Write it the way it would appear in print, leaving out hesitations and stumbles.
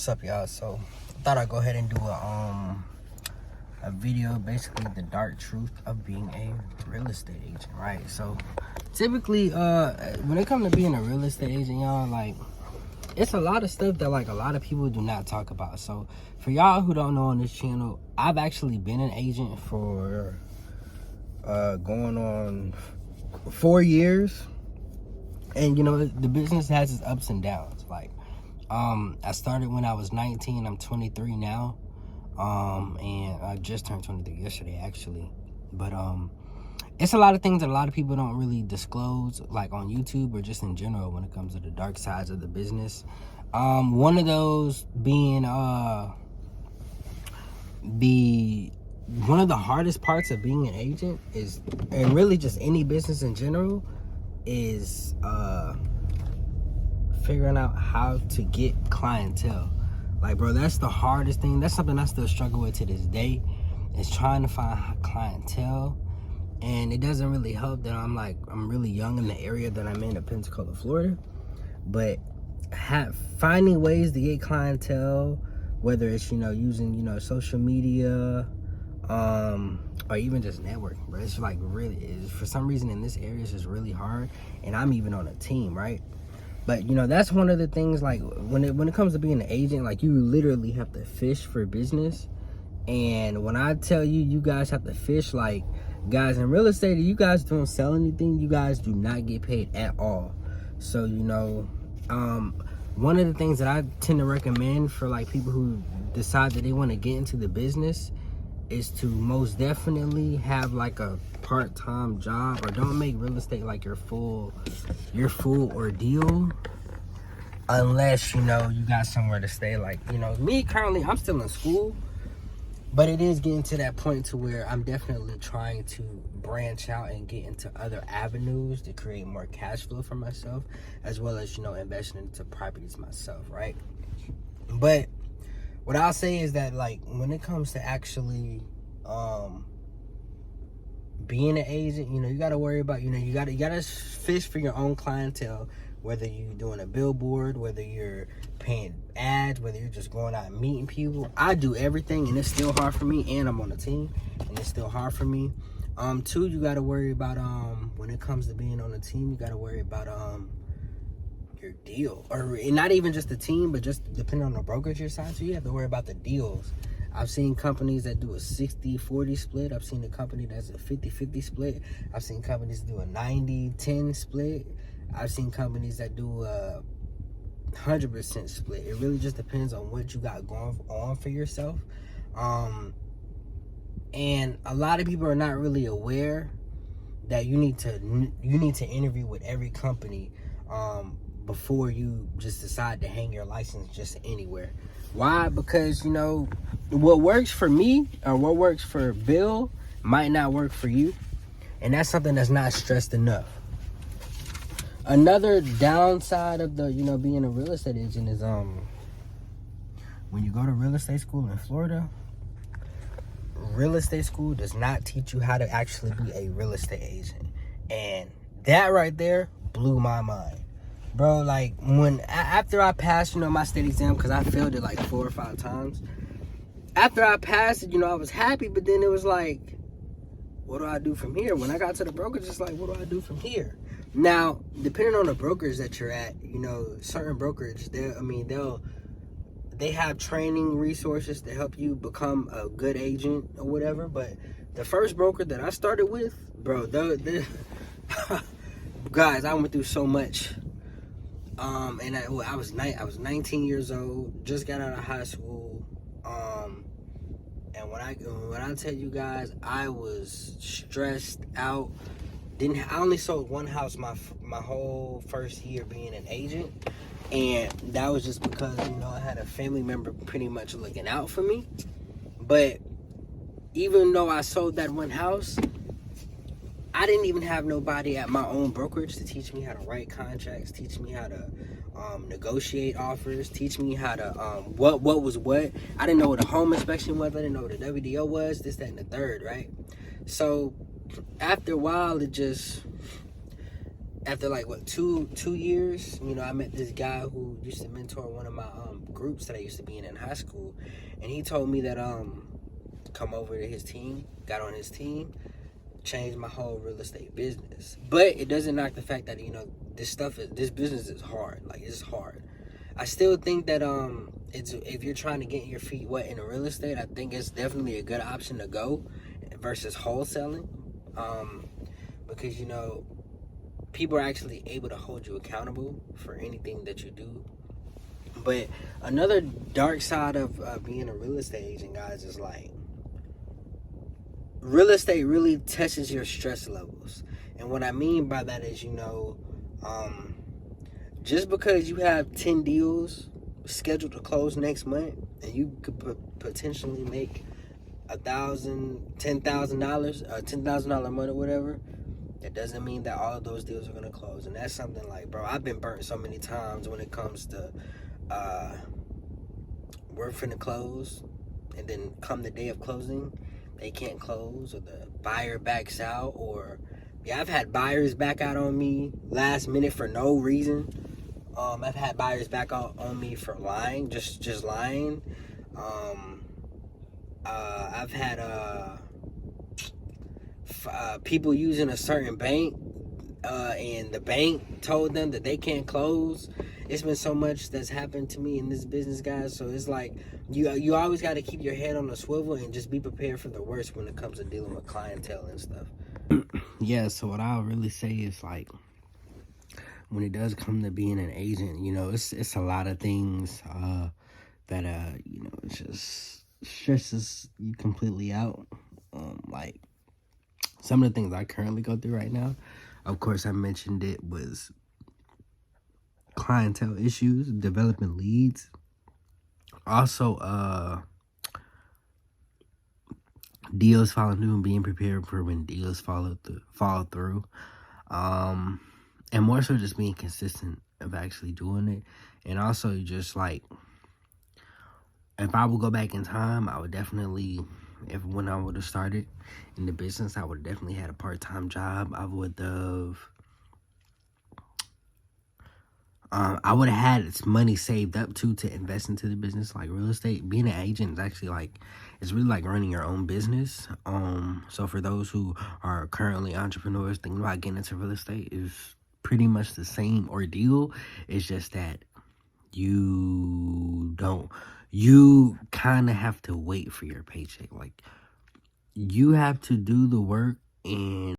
What's up, y'all? So I thought I'd go ahead and do a video, basically the dark truth of being a real estate agent, right? So typically when it comes to being a real estate agent, y'all, like, it's a lot of stuff that like a lot of people do not talk about. So for y'all who don't know, on this channel, I've actually been an agent for going on 4 years, and you know, the business has its ups and downs. Like, I started when I was 19. I'm 23 now, and I just turned 23 yesterday, actually. But it's a lot of things that a lot of people don't really disclose, like on YouTube or just in general, when it comes to the dark sides of the business. One of those being one of the hardest parts of being an agent is, and really just any business in general, is figuring out how to get clientele. Like, bro, that's the hardest thing. That's something I still struggle with to this day, is trying to find clientele. And it doesn't really help that I'm really young in the area that I'm in Pensacola, Florida. But finding ways to get clientele, whether it's, using, social media, or even just networking, bro. It's like for some reason in this area, it's just really hard. And I'm even on a team, right? But, that's one of the things, like, when it comes to being an agent, like, you literally have to fish for business. And when I tell you, you guys have to fish, like, guys, in real estate, you guys don't sell anything, you guys do not get paid at all. So, one of the things that I tend to recommend for, like, people who decide that they want to get into the business is to most definitely have, like, a part-time job, or don't make real estate like your full ordeal, unless you got somewhere to stay. Like, me currently, I'm still in school, but it is getting to that point to where I'm definitely trying to branch out and get into other avenues to create more cash flow for myself, as well as investing into properties myself, right? But what I'll say is that, like, when it comes to actually being an agent, you got to worry about, you got to fish for your own clientele, whether you're doing a billboard, whether you're paying ads, whether you're just going out and meeting people. I do everything, and it's still hard for me, and I'm on a team, and it's still hard for me. Two, you got to worry about, when it comes to being on a team, you got to worry about your deal, or not even just the team, but just depending on the brokerage you're signed to, you have to worry about the deals. I've seen companies that do a 60-40 split. I've seen a company that's a 50-50 split. I've seen companies do a 90-10 split. I've seen companies that do a 100% split. It really just depends on what you got going on for yourself. And a lot of people are not really aware that you need to interview with every company before you just decide to hang your license just anywhere. Why? Because, what works for me or what works for Bill might not work for you. And that's something that's not stressed enough. Another downside of the, being a real estate agent is when you go to real estate school in Florida, real estate school does not teach you how to actually be a real estate agent. And that right there blew my mind. Bro, like, after I passed, my state exam, because I failed it like 4 or 5 times. After I passed it, I was happy, but then it was like, what do I do from here? When I got to the brokerage, it's like, what do I do from here? Now, depending on the brokerage that you're at, certain brokerage, they have training resources to help you become a good agent or whatever. But the first broker that I started with, bro, guys, I went through so much. And I was 19 years old, just got out of high school. And when I tell you guys, I was stressed out. I only sold one house my whole first year being an agent, and that was just because I had a family member pretty much looking out for me. But even though I sold that one house, I didn't even have nobody at my own brokerage to teach me how to write contracts, teach me how to negotiate offers, teach me how to what was what. I didn't know what a home inspection was. I didn't know what a WDO was, this, that, and the third, right? So after a while, after like what, two years, you know, I met this guy who used to mentor one of my groups that I used to be in high school, and he told me that come over to his team, got on his team, changed my whole real estate business. But it doesn't knock the fact that, you know, this business is hard. Like, it's hard. I still think that it's, if you're trying to get your feet wet in real estate, I think it's definitely a good option to go versus wholesaling, because, you know, people are actually able to hold you accountable for anything that you do. But another dark side of being a real estate agent, guys, is like, real estate really tests your stress levels. And what I mean by that is, you know, just because you have 10 deals scheduled to close next month, and you could potentially make $10,000 a month or whatever, that doesn't mean that all of those deals are gonna close. And that's something like, bro, I've been burnt so many times when it comes to we're finna close, and then come the day of closing, they can't close, or the buyer backs out, or I've had buyers back out on me last minute for no reason. I've had buyers back out on me for lying, just lying. I've had people using a certain bank, and the bank told them that they can't close. It's been so much that's happened to me in this business, guys. So it's like, you always got to keep your head on the swivel and just be prepared for the worst when it comes to dealing with clientele and stuff. Yeah, so what I'll really say is, like, when it does come to being an agent, you know, it's a lot of things that you know, it just stresses you completely out. Like, some of the things I currently go through right now, of course, I mentioned it, was clientele issues, developing leads, also deals falling through and being prepared for when deals fall through, and more so just being consistent of actually doing it. And also, just like, if I would go back in time, I would definitely, when I would have started in the business, I would have definitely had a part-time job. I would have had money saved up to invest into the business. Like, real estate, being an agent is actually like, it's really like running your own business. So for those who are currently entrepreneurs thinking about getting into real estate, is pretty much the same ordeal. It's just that you kind of have to wait for your paycheck. Like, you have to do the work, and